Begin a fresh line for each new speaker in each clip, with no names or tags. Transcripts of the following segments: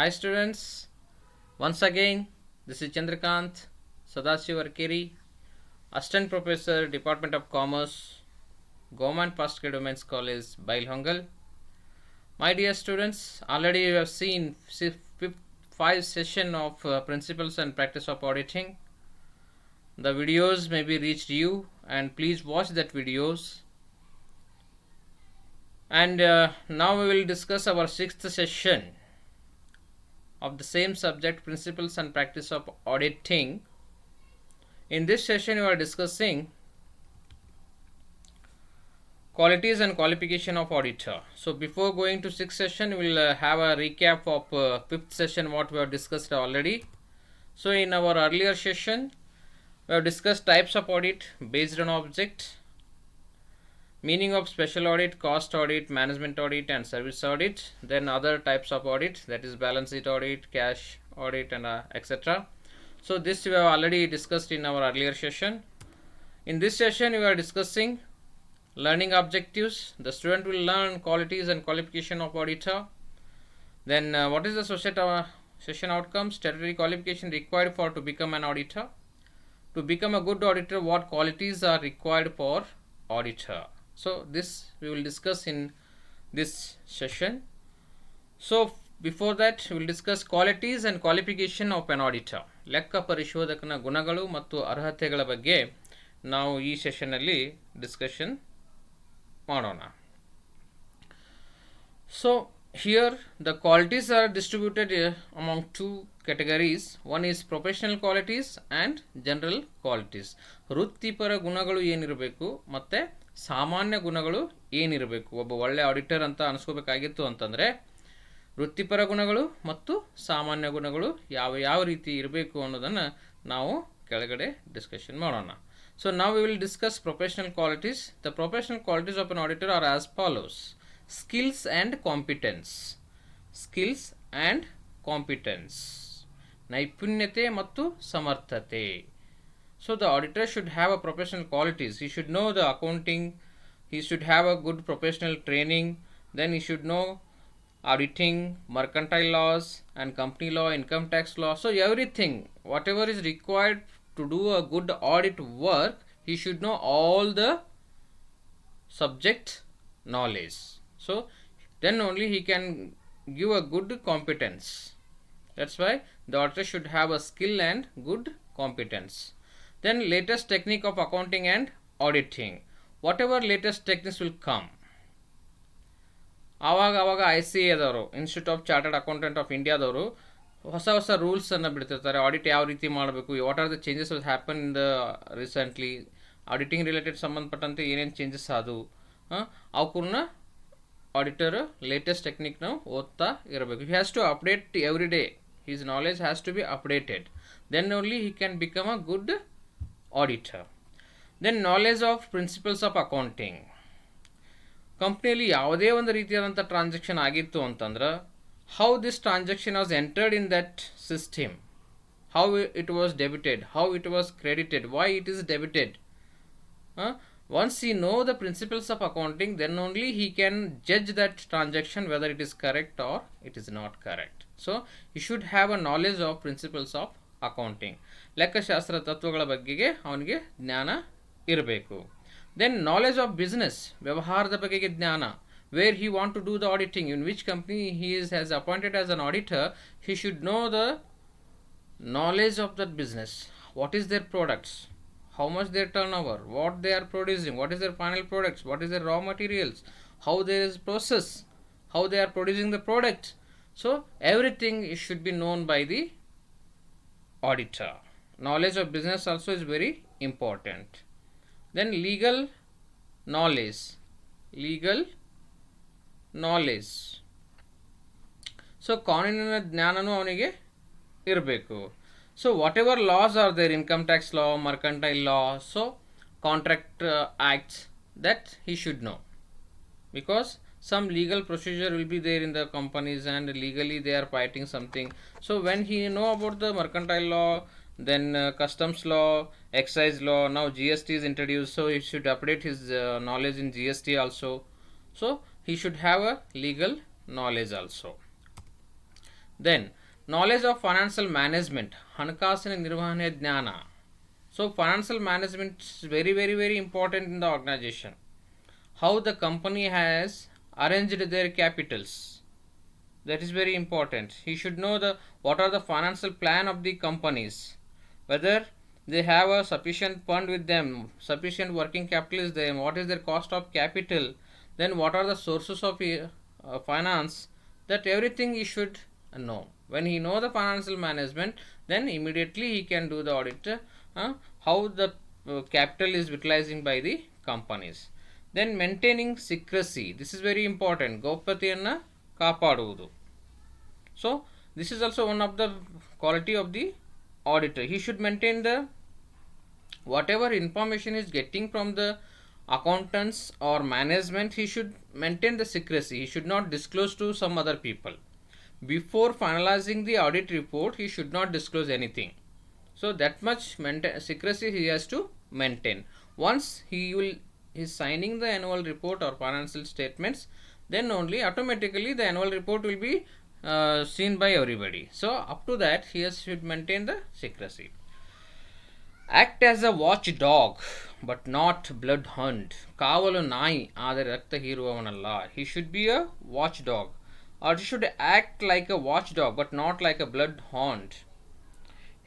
Hi students, once again this is Chandrakant Sadashiv Arkeri, Assistant Professor, Department of Commerce, Government Postgrad Women's College, Bailhongal. My dear students, already you have seen five session of Principles and Practice of Auditing. The videos may be reached you and please watch that videos. And now we will discuss our sixth session of the same subject, Principles and Practice of Auditing. In this session we are discussing qualities and qualification of auditor. So before going to sixth session, we will have a recap of fifth session what we have discussed already. So in our earlier session, we have discussed types of audit based on object, meaning of special audit, cost audit, management audit and service audit, then other types of audit, that is balance sheet audit, cash audit and etc. So this we have already discussed in our earlier session. In this session we are discussing learning objectives. The student will learn qualities and qualification of auditor. Then what is the session outcome? Statutory qualification required for to become an auditor. To become a good auditor, what qualities are required for auditor? So this we will discuss in this session. So before that we will discuss qualities and qualification of an auditor. ಲೆಕ್ಕ ಪರಿಶೋಧಕನ ಗುಣಗಳು ಮತ್ತು ಅರ್ಹತೆಗಳ ಬಗ್ಗೆ ನಾವು ಈ session ಅಲ್ಲಿ discussion ಮಾಡೋಣ. So here the qualities are distributed among two categories. One is professional qualities and general qualities. ವೃತ್ತಿಪರ ಗುಣಗಳು ಏನಿರಬೇಕು ಮತ್ತೆ ಸಾಮಾನ್ಯ ಗುಣಗಳು ಏನಿರಬೇಕು. ಒಬ್ಬ ಒಳ್ಳೆ ಆಡಿಟರ್ ಅಂತ ಅನಿಸ್ಕೋಬೇಕಾಗಿತ್ತು ಅಂತಂದರೆ ವೃತ್ತಿಪರ ಗುಣಗಳು ಮತ್ತು ಸಾಮಾನ್ಯ ಗುಣಗಳು ಯಾವ ರೀತಿ ಇರಬೇಕು ಅನ್ನೋದನ್ನು ನಾವು ಕೆಳಗಡೆ ಡಿಸ್ಕಷನ್ ಮಾಡೋಣ. So now we will discuss professional qualities. The professional qualities of an auditor are as follows. Skills and competence. Skills and competence. ನೈಪುಣ್ಯತೆ ಮತ್ತು ಸಮರ್ಥತೆ. So the auditor should have a professional qualities. He should know the accounting. He should have a good professional training. Then he should know auditing, mercantile laws and company law, income tax law. So everything, whatever is required to do a good audit work, he should know all the subject knowledge. So then only he can give a good competence. That's why the auditor should have a skill and good competence. Then latest technique of accounting and auditing. Whatever latest techniques will come. ಆವಾಗ ICAದವರು, institute of chartered accountant of ಇಂಡಿಯಾದವರು ಹೊಸ ರೂಲ್ಸನ್ನು ಬಿಡ್ತಿರ್ತಾರೆ. Audit ಯಾವ ರೀತಿ ಮಾಡಬೇಕು, what are the changes will happen in the recently, auditing related ಸಂಬಂಧಪಟ್ಟಂತೆ ಏನೇನು ಚೇಂಜಸ್ ಆದವು ಅವಕ್ಕೂರ್ನ ಆಡಿಟರ್ ಲೇಟೆಸ್ಟ್ ಟೆಕ್ನಿಕ್ನ ಓದ್ತಾ ಇರಬೇಕು. He has to update every day. His knowledge has to be updated. Then only he can become a good auditor. Then knowledge of principles of accounting. ಕಂಪ್ನಿಯಲ್ಲಿ ಯಾವುದೇ ಒಂದು ರೀತಿಯಾದಂಥ ಟ್ರಾನ್ಸಾಕ್ಷನ್ ಆಗಿತ್ತು ಅಂತಂದ್ರೆ how this transaction was entered in that system, how it was debited, how it was credited, why it is debited. Once he know the principles of accounting, then only he can judge that transaction whether it is correct or it is not correct. So he should have a knowledge of principles of accounting. ಲೆಕ್ಕಶಾಸ್ತ್ರ ತತ್ವಗಳ ಬಗ್ಗೆಗೆ ಅವನಿಗೆ ಜ್ಞಾನ ಇರಬೇಕು. Then knowledge of business, ವ್ಯವಹಾರದ ಬಗೆಗೆ ಜ್ಞಾನ. Where he want to do the auditing, in which company he has appointed as an auditor, he should know the knowledge of that business. What is their products, how much their turnover, what they are producing, what is their final products, what is their raw materials, how there is process, how they are producing the product. So everything should be known by the auditor. Knowledge of business also is very important. Then legal knowledge. So ಕಾನೂನಿನ ಜ್ಞಾನನೂ ಅವನಿಗೆ ಇರಬೇಕು. So whatever laws are there, income tax law, mercantile law, so contract acts, that he should know, because some legal procedure will be there in the companies and legally they are fighting something. So when he know about the mercantile law, then customs law, excise law, now GST is introduced, so he should update his knowledge in GST also. So he should have a legal knowledge also. Then knowledge of financial management, ಹಣಕಾಸಿನ ನಿರ್ವಹಣೆ ಜ್ಞಾನ. So financial management is very very very important in the organization. How the company has arranged their capitals, that is very important. He should know the what are the financial plan of the companies, whether they have a sufficient fund with them, sufficient working capital is there, what is their cost of capital, then what are the sources of finance, that everything he should know. When he know the financial management, then immediately he can do the audit, how the capital is utilizing by the companies. Then maintaining secrecy, this is very important, ಗೌಪ್ಯತೆಯನ್ನು ಕಾಪಾಡುವುದು. So this is also one of the quality of the auditor. He should maintain the whatever information is getting from the accountants or management, he should maintain the secrecy. He should not disclose to some other people. Before finalizing the audit report, he should not disclose anything. So that much secrecy he has to maintain. Once he is signing the annual report or financial statements, then only automatically the annual report will be seen by everybody. So up to that he should maintain the secrecy. Act as a watchdog but not bloodhound. ಕಾವಲು ನಾಯಿ ಆದರೆ ರಕ್ತ ಹೀರುವವನಲ್ಲ. He should be a watchdog, or he should act like a watchdog but not like a bloodhound.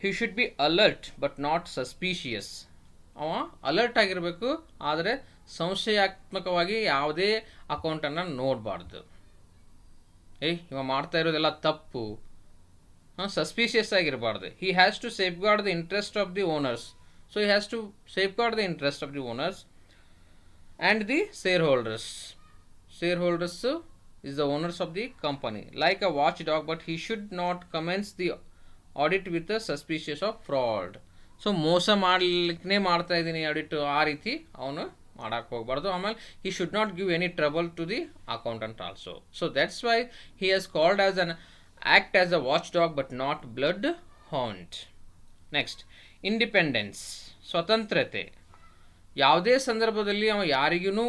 He should be alert but not suspicious. ಅವ alert ಆಗಿರಬೇಕು, ಆದರೆ ಸಂಶಯಾತ್ಮಕವಾಗಿ ಯಾವುದೇ ಅಕೌಂಟನ್ನು ನೋಡಬಾರ್ದು. ಇವ ಮಾಡ್ತಾ ಇರೋದೆಲ್ಲ ತಪ್ಪು, ಸಸ್ಪಿಷಿಯಸ್ ಆಗಿರಬಾರ್ದು. He has to safeguard the interest of the owners. So he has to safeguard the interest of the owners and the shareholders. Shareholders is the owners of the company, like a watchdog, but he should not commence the audit with a suspicious of fraud. So ಮೋಸ ಮಾಡಲಿಕ್ಕೆ ಮಾಡ್ತಾ ಇದ್ದೀನಿ audit, ಆ ರೀತಿ ಅವನು ಮಾಡೋಕ್ಕೆ ಹೋಗ್ಬಾರ್ದು. ಆಮೇಲೆ he should not give any trouble to the accountant also. So that's why he has called as an act as a watchdog but not bloodhound. Next, independence, ಸ್ವತಂತ್ರತೆ. ಯಾವುದೇ ಸಂದರ್ಭದಲ್ಲಿ ಅವ ಯಾರಿಗೂ,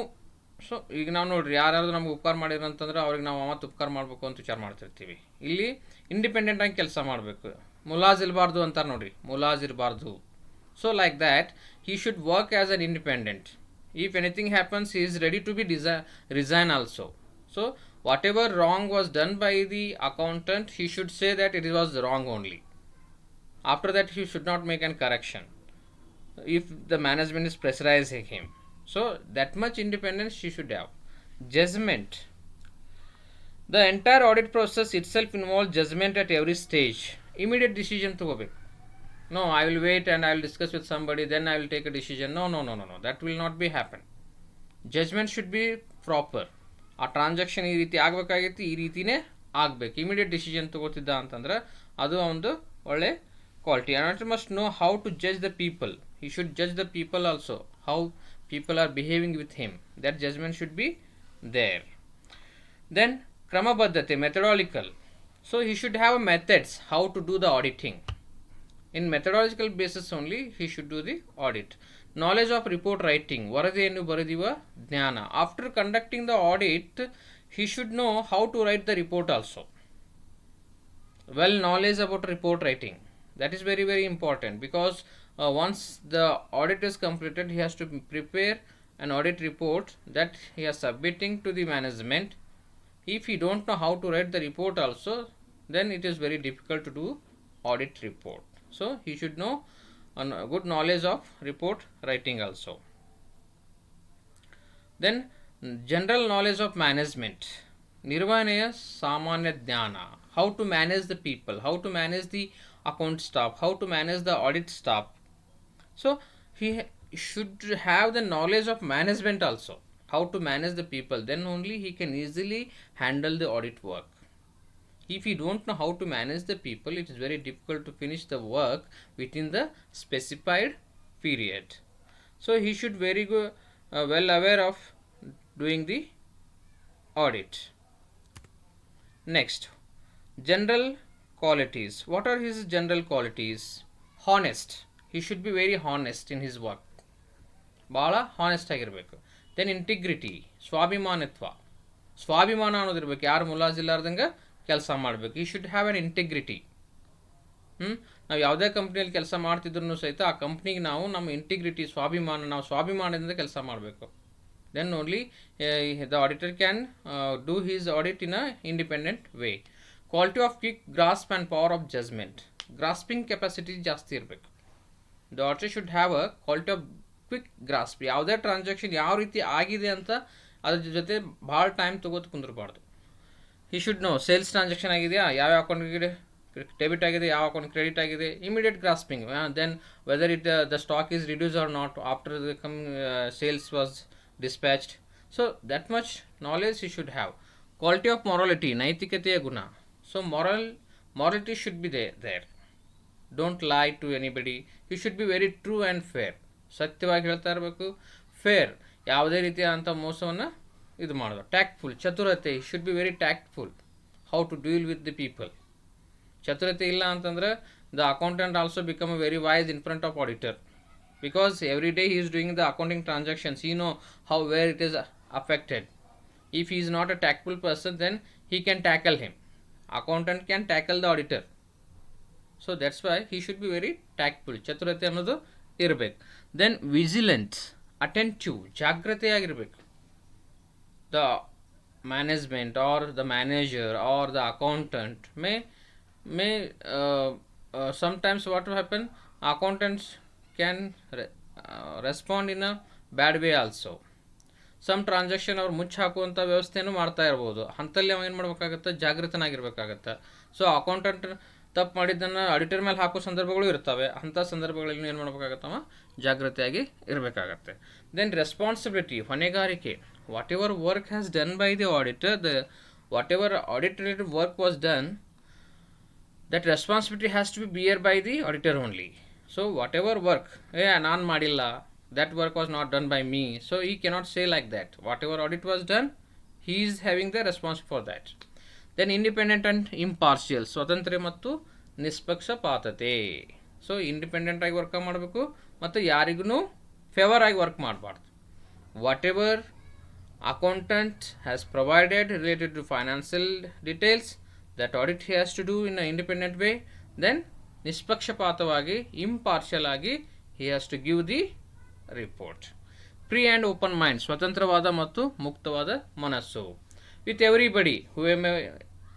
ಸೊ ಈಗ ನಾವು ನೋಡ್ರಿ, ಯಾರಾದರೂ ನಮ್ಗೆ ಉಪಕಾರ ಮಾಡಿದ್ರು ಅಂತಂದ್ರೆ ಅವ್ರಿಗೆ ನಾವು ಅವತ್ತು ಉಪಕಾರ ಮಾಡಬೇಕು ಅಂತ ವಿಚಾರ ಮಾಡ್ತಿರ್ತೀವಿ. ಇಲ್ಲಿ ಇಂಡಿಪೆಂಡೆಂಟಾಗಿ ಕೆಲಸ ಮಾಡಬೇಕು, ಮುಲಾಜ್ ಇರಬಾರ್ದು ಅಂತಾರೆ ನೋಡ್ರಿ, ಮುಲಾಜ್ ಇರಬಾರ್ದು. So like that he should work as an independent. If anything happens, he is ready to be resign also. So whatever wrong was done by the accountant, he should say that it was wrong only. After that he should not make an correction if the management is pressurizing him. So that much independence he should have. Judgment, the entire audit process itself involves judgment at every stage. Immediate decision ತಗೋಬೇಕು. No, I will wait and I will discuss with somebody, then I will take a decision. No, that will not be happen. Judgment should be proper. ಆ transaction ಈ ರೀತಿ ಆಗಬೇಕಾಗಿತ್ತು, ಈ ರೀತಿನೇ ಆಗಬೇಕು. Immediate decision ತಗೋತಿದ್ದ ಅಂತಂದ್ರೆ ಅದು ಒಂದು ಒಳ್ಳೆ quality. And must know how to judge the people. he should judge the people also, how people are behaving with him. That judgment should be there. Then kramabadhate, methodological. So he should have methods how to do the auditing. In methodological basis only he should do the audit. Knowledge of report writing, ವರದಿಯನ್ನು ಬರೆಯುವ ಜ್ಞಾನ. After conducting the audit, he should know how to write the report also. Well knowledge about report writing, that is very very important, because once the audit is completed, he has to prepare an audit report that he is submitting to the management. If he don't know how to write the report also, then it is very difficult to do audit report. So he should know a good knowledge of report writing also. Then general knowledge of management, ನಿರ್ವಹಣೆಯ ಸಾಮಾನ್ಯ ಜ್ಞಾನ. How to manage the people, how to manage the account staff, how to manage the audit staff. So he should have the knowledge of management also, how to manage the people. Then only he can easily handle the audit work. If you don't know how to manage the people, it is very difficult to finish the work within the specified period. So he should very well aware of doing the audit. Next, general qualities. What are his general qualities? Honest. He should be very honest in his work. ಭಾಳ honest ಆಗಿರಬೇಕು. Then integrity, ಸ್ವಾಭಿಮಾನತ್ವ. ಸ್ವಾಭಿಮಾನ ಅನ್ನೋದಿರ್ಬೇಕು, ಯಾರು ಮುಲಾಜಿಲ್ಲಾರ್ದಂಗೆ ಕೆಲಸ ಮಾಡಬೇಕು. ಈ should have on integrity. ನಾವು ಯಾವುದೇ ಕಂಪ್ನಿಯಲ್ಲಿ ಕೆಲಸ ಮಾಡ್ತಿದ್ರು ಸಹಿತ ಆ ಕಂಪ್ನಿಗೆ ನಾವು ನಮ್ಮ ಇಂಟಿಗ್ರಿಟಿ, ಸ್ವಾಭಿಮಾನ, ನಾವು ಸ್ವಾಭಿಮಾನದಿಂದ ಕೆಲಸ ಮಾಡಬೇಕು. Then only the auditor can do his audit in a independent way. Quality of quick grasp and power of judgement. Grasping capacity ಜಾಸ್ತಿ ಇರಬೇಕು. The auditor should have a quality of quick grasp. ಯಾವುದೇ transaction ಯಾವ ರೀತಿ ಆಗಿದೆ ಅಂತ ಅದ್ರ ಜೊತೆ ಭಾಳ ಟೈಮ್ ತೊಗೋತ ಕುಂದಿರಬಾರ್ದು. He should know sales transaction ಆಗಿದೆಯಾ, ಯಾವ ಅಕೌಂಟ್ಗೆ ಡೆಬಿಟ್ ಆಗಿದೆ, ಯಾವ ಅಕೌಂಟ್ ಕ್ರೆಡಿಟ್ ಆಗಿದೆ, immediate grasping. Then whether the stock is reduce or not after the sales was dispatched. So that much knowledge he should have. Quality of morality, ನೈತಿಕತೆಯ ಗುಣ. So morality should be there. Don't lie to anybody. You should be very true and fair. ಸತ್ಯವಾಗಿ ಹೇಳ್ತಾ ಇರಬೇಕು. Fair, ಯಾವುದೇ ರೀತಿಯಾದಂಥ ಮೋಸವನ್ನು ಇದು ಮಾಡೋದು. Tactful, ಚತುರತೆ. Should be very tactful. How to deal with the people. ಚತುರತೆ ಇಲ್ಲ ಅಂತಂದರೆ the accountant also become a very wise in front of auditor. Because every day he is doing the accounting transactions, he know how where it is affected. If he is not a tactful person, then he can tackle him. Accountant can tackle the auditor. So that's why he should be very tactful. ಚತುರತೆ ಅನ್ನೋದು ಇರಬೇಕು. Then vigilant, attentive, ಜಾಗ್ರತೆ ಆಗಿರಬೇಕು. The management or the manager or the accountant may sometimes what will happen, accountants can respond in a bad way also. Some transaction ಅವ್ರು ಮುಚ್ಚಿ ಹಾಕುವಂಥ ವ್ಯವಸ್ಥೆನೂ ಮಾಡ್ತಾ ಇರ್ಬೋದು. ಅಂಥಲ್ಲಿ ಅವ ಏನು ಮಾಡಬೇಕಾಗತ್ತೆ, ಜಾಗೃತನಾಗಿರ್ಬೇಕಾಗತ್ತೆ. ಸೊ ಅಕೌಂಟೆಂಟ್ ತಪ್ಪು ಮಾಡಿದ್ದನ್ನು ಆಡಿಟರ್ ಮೇಲೆ ಹಾಕೋ ಸಂದರ್ಭಗಳು ಇರ್ತವೆ. ಅಂಥ ಸಂದರ್ಭಗಳಲ್ಲಿ ಏನು ಮಾಡಬೇಕಾಗತ್ತವ, ಜಾಗೃತಿಯಾಗಿ ಇರಬೇಕಾಗತ್ತೆ. ದೆನ್ ರೆಸ್ಪಾನ್ಸಿಬಿಲಿಟಿ, ಹೊಣೆಗಾರಿಕೆ. Whatever work has done by the auditor, whatever audit related work was done, that responsibility has to be bear by the auditor only. So whatever work, ನಾನು ಮಾಡಿಲ್ಲ, that work was not done by me, so he cannot say like that. Whatever audit was done, he is having the responsibility for that. Then independent and impartial, ಸ್ವತಂತ್ರ ಮತ್ತು ನಿಷ್ಪಕ್ಷಪಾತತೆ. So independent ಆಗಿ work ಮಾಡಬೇಕು ಮತ್ತು ಯಾರಿಗೂ favour ಆಗಿ work ಮಾಡಬಾರ್ದು. Whatever accountant has provided related to financial details, that audit he has to do in a independent way. Then ನಿಷ್ಪಕ್ಷಪಾತವಾಗಿ, ಇಂಪಾರ್ಷಿಯಲ್ ಆಗಿ he has to give the report. Free and open mind, ಸ್ವತಂತ್ರವಾದ ಮತ್ತು ಮುಕ್ತವಾದ ಮನಸ್ಸು. With everybody,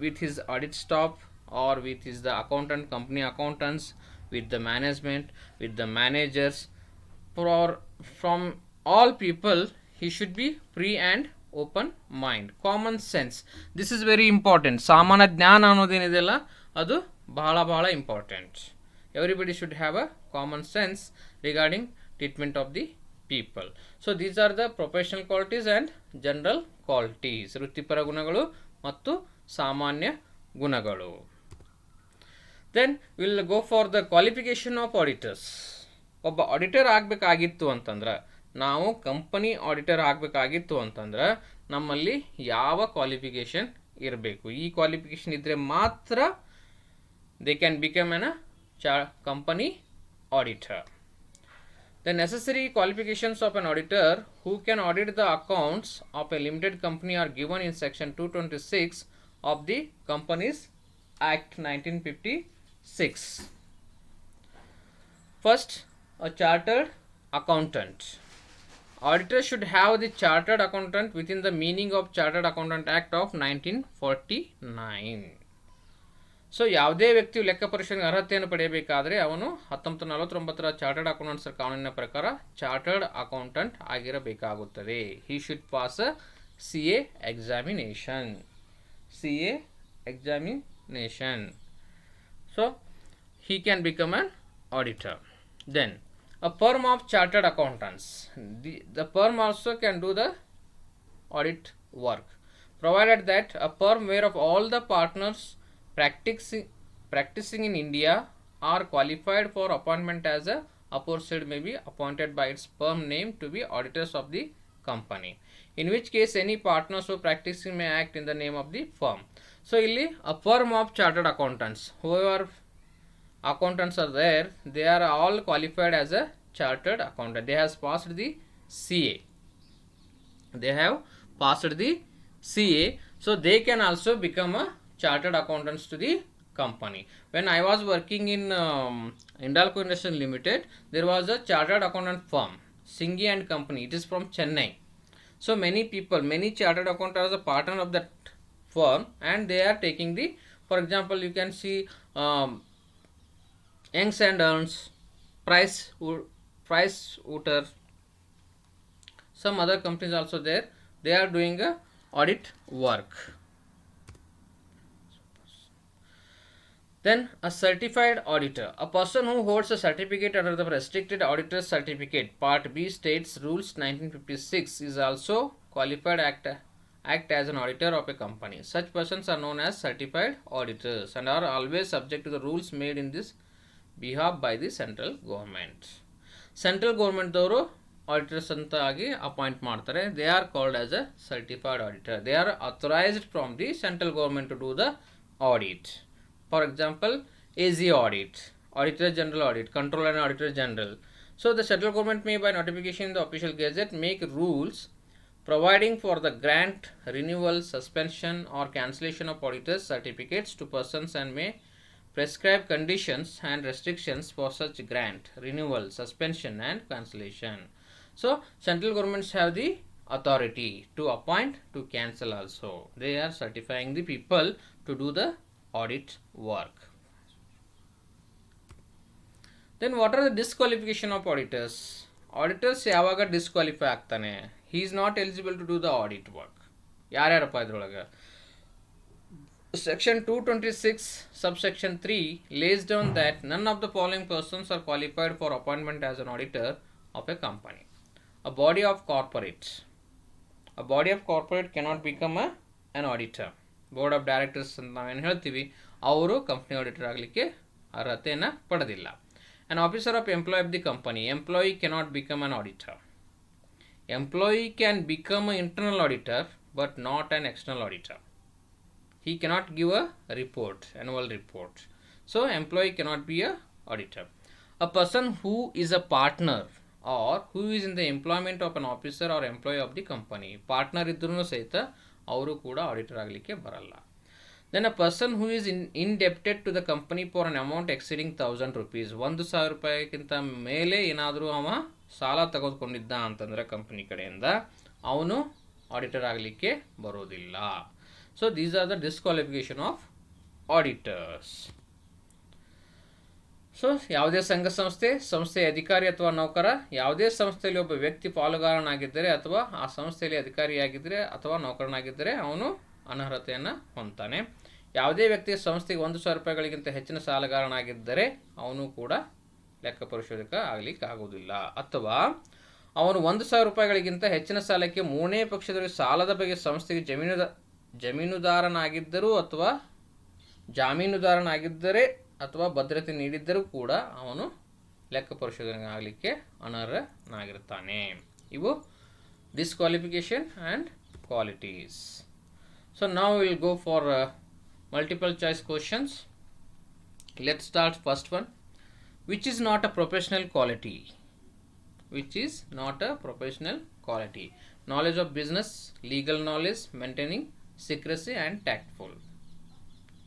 with his audit staff or with his the accountant, company accountants, with the management, with the managers, from all people he should be free and open mind. Common sense, this is very important. ಸಾಮಾನ್ಯ ಜ್ಞಾನ ಅನ್ನೋದೇನಿದೆಯಲ್ಲ ಅದು ಬಹಳ important. Everybody should have a common sense regarding treatment of the people. So these are the professional qualities and general qualities, ವೃತ್ತಿಪರ ಗುಣಗಳು ಮತ್ತು ಸಾಮಾನ್ಯ ಗುಣಗಳು. Then will go for the qualification of auditors. ಒಬ್ಬ ಆಡಿಟರ್ ಆಗಬೇಕಾಗಿತ್ತು ಅಂತಂದ್ರೆ, ನಾವು ಕಂಪನಿ ಆಡಿಟರ್ ಆಗಬೇಕಾಗಿತ್ತು ಅಂತಂದ್ರೆ ನಮ್ಮಲ್ಲಿ ಯಾವ ಕ್ವಾಲಿಫಿಕೇಷನ್ ಇರಬೇಕು? ಈ ಕ್ವಾಲಿಫಿಕೇಷನ್ ಇದ್ದರೆ ಮಾತ್ರ they can become a company auditor. The necessary qualifications of an auditor who can audit the accounts of a limited company are given in section 226 of the Companies Act 1956. First, a chartered accountant. Auditor should have the chartered accountant within the meaning of Chartered Accountant Act of 1949. So ಯಾವುದೇ ವ್ಯಕ್ತಿಯು ಲೆಕ್ಕ ಪರಿಶೋಧನೆಗೆ ಅರ್ಹತೆಯನ್ನು ಪಡೆಯಬೇಕಾದರೆ ಅವನು 1949 chartered accountants ಕಾನೂನಿನ ಪ್ರಕಾರ chartered accountant ಆಗಿರಬೇಕಾಗುತ್ತದೆ. He should pass a CA examination. CA examination. So he can become an auditor. Then a firm of chartered accountants. The firm also can do the audit work, provided that a firm whereof all the partners practicing in India are qualified for appointment as a aforesaid may be appointed by its firm name to be auditors of the company, in which case any partners who practicing may act in the name of the firm. So illi a firm of chartered accountants, whoever accountants are there, they are all qualified as a chartered accountant. They have passed the CA. They have passed the CA, so they can also become a chartered accountants to the company. When I was working in Hindalco Industries Limited, there was a chartered accountant firm, Singhi and Company. It is from Chennai. So many people, many chartered accountants are a partner of that firm, and they are taking the, for example, you can see Youngs and Earns, Price, Price Water, some other companies also there. They are doing a audit work. Then a certified auditor, a person who holds a certificate under the restricted auditor's certificate, Part B states rules 1956, is also qualified act as an auditor of a company. Such persons are known as certified auditors and are always subject to the rules made in this behalf by the central government. Central government ದವರು auditors ಅಂತ ಆಗಿ appoint ಮಾಡ್ತಾರೆ. They are called as a certified auditor. They are authorized from the central government to do the audit. For example, AG audit, Auditor General audit, Controller and Auditor General. So the central government may by notification in the official gazette make rules providing for the grant, renewal, suspension or cancellation of auditors certificates to persons and may prescribe conditions and restrictions for such grant, renewal, suspension and cancellation. So central governments have the authority to appoint, to cancel also. They are certifying the people to do the audit work. Then what are the disqualification of auditors? Auditors ಯಾವಾಗ disqualify ಆಗ್ತಾನೆ? He is not eligible to do the audit work. ಯಾರ್ಯಾರಪ್ಪ ಇದ್ರೊಳಗೆ? Section 226 subsection 3 lays down that none of the following persons are qualified for appointment as an auditor of a company. A body of corporate cannot become an auditor. Board of directors ಅಂತ ನಾವೇನು ಹೇಳ್ತೀವಿ, ಅವರು company auditor ಆಗಲಿಕ್ಕೆ ಅರ್ಹತೆಯನ್ನು ಪಡೆದಿಲ್ಲ. An officer of employee of the company, employee cannot become an auditor. Employee can become a internal auditor but not an external auditor. He cannot give a report, annual report. So employee cannot be a auditor. A person who is a partner or who is in the employment of an officer or employee of the company, partner ಇದ್ರೂ ಸಹಿತ ಅವರು ಕೂಡ auditor ಆಗಲಿಕ್ಕೆ ಬರಲ್ಲ. Then a person who is indebted to the company for an amount exceeding 1000 rupees, 1000 ರೂಪಾಯಿಗಿಂತ ಮೇಲೆ ಏನಾದರೂ ಅವ ಸಾಲ ತೆಗೆದುಕೊಂಡಿದ್ದ ಅಂತಂದರೆ ಕಂಪನಿ ಕಡೆಯಿಂದ ಅವನು ಆಡಿಟರ್ ಆಗಲಿಕ್ಕೆ ಬರೋದಿಲ್ಲ. So these are the disqualification of auditors. So ಯಾವುದೇ ಸಂಘ ಸಂಸ್ಥೆಯ ಅಧಿಕಾರಿ ಅಥವಾ ನೌಕರ, ಯಾವುದೇ ಸಂಸ್ಥೆಯಲ್ಲಿ ಒಬ್ಬ ವ್ಯಕ್ತಿ ಪಾಲುಗಾರನಾಗಿದ್ದರೆ ಅಥವಾ ಆ ಸಂಸ್ಥೆಯಲ್ಲಿ ಅಧಿಕಾರಿಯಾಗಿದ್ದರೆ ಅಥವಾ ನೌಕರನಾಗಿದ್ದರೆ ಅವನು ಅನರ್ಹತೆಯನ್ನು ಹೊಂದ್ತಾನೆ. ಯಾವುದೇ ವ್ಯಕ್ತಿ ಸಂಸ್ಥೆಗೆ 1000 ರೂಪಾಯಿಗಳಿಗಿಂತ ಹೆಚ್ಚಿನ ಸಾಲಗಾರನಾಗಿದ್ದರೆ ಅವನು ಕೂಡ ಲೆಕ್ಕ ಪರಿಶೋಧಕ ಆಗಲಿಕ್ಕೆ ಆಗುವುದಿಲ್ಲ. ಅಥವಾ ಅವನು 1000 ರೂಪಾಯಿಗಳಿಗಿಂತ ಹೆಚ್ಚಿನ ಸಾಲಕ್ಕೆ ಮೂರನೇ ಪಕ್ಷದವರಿಗೆ ಸಾಲದ ಬಗ್ಗೆ ಸಂಸ್ಥೆಗೆ ಜಮೀನುದಾರನಾಗಿದ್ದರೂ ಅಥವಾ ಜಾಮೀನುದಾರನಾಗಿದ್ದರೆ ಅಥವಾ ಭದ್ರತೆ ನೀಡಿದ್ದರೂ ಕೂಡ ಅವನು ಲೆಕ್ಕ ಪರಿಶೋಧನೆ ಆಗಲಿಕ್ಕೆ ಅನರ್ಹನಾಗಿರ್ತಾನೆ. ಇವು ಡಿಸ್ಕ್ವಾಲಿಫಿಕೇಶನ್ ಆ್ಯಂಡ್ ಕ್ವಾಲಿಟೀಸ್. ಸೊ ನಾವು will go for multiple choice questions. Let start first one. Which is not a professional quality? Which is not a professional quality? Knowledge of business, legal knowledge, maintaining secrecy and tactful.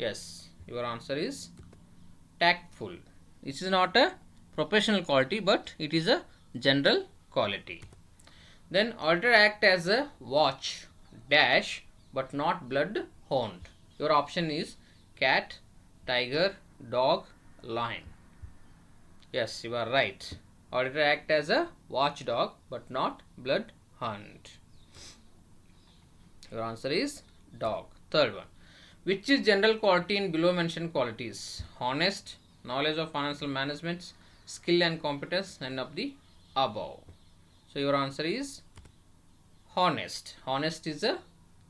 Yes, your answer is tactful. This is not a professional quality but it is a general quality. Then auditor act as a watch dash but not bloodhound. Your option is cat, tiger, dog, lion. Yes, you are right. Auditor act as a watchdog but not bloodhound. Your answer is dog. Third one. Which is general quality in below mentioned qualities? Honest, knowledge of financial management, skill and competence, none of the above. So your answer is honest. Honest is a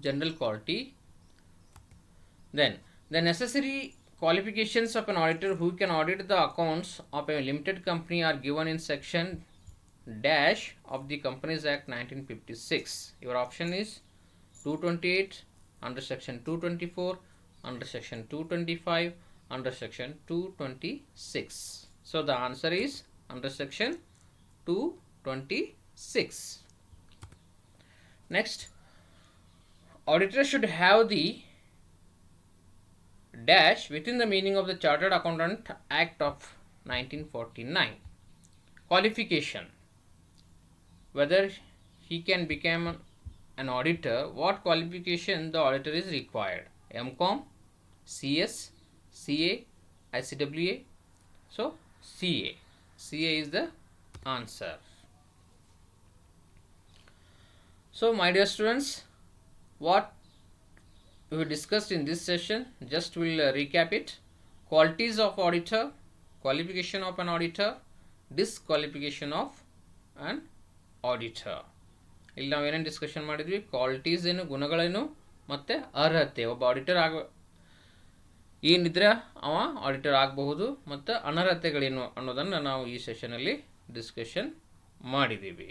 general quality. Then the necessary qualifications of an auditor who can audit the accounts of a limited company are given in section dash of the Companies Act 1956. Your option is 228, under section 224, under section 225, under section 226. So the answer is under section 226. Next, auditor should have the dash within the meaning of the Chartered Accountant Act of 1949. Qualification: whether he can become an auditor, what qualification the auditor is required. MCom, CS, CA, ICWA. So CA is the answer. So my dear students, what we discussed in this session, just we'll recap it. Qualities of auditor, qualification of an auditor, disqualification of an auditor. ಇಲ್ಲಿ ನಾವೇನೇನು discussion ಮಾಡಿದ್ವಿ, qualities ಏನು, ಗುಣಗಳೇನು, ಮತ್ತು ಅರ್ಹತೆ, ಒಬ್ಬ auditor ಏನಿದ್ರೆ ಅವ auditor ಆಗಬಹುದು, ಮತ್ತು ಅನರ್ಹತೆಗಳೇನು ಅನ್ನೋದನ್ನು ನಾವು ಈ ಸೆಷನಲ್ಲಿ ಡಿಸ್ಕಷನ್ ಮಾಡಿದ್ದೀವಿ.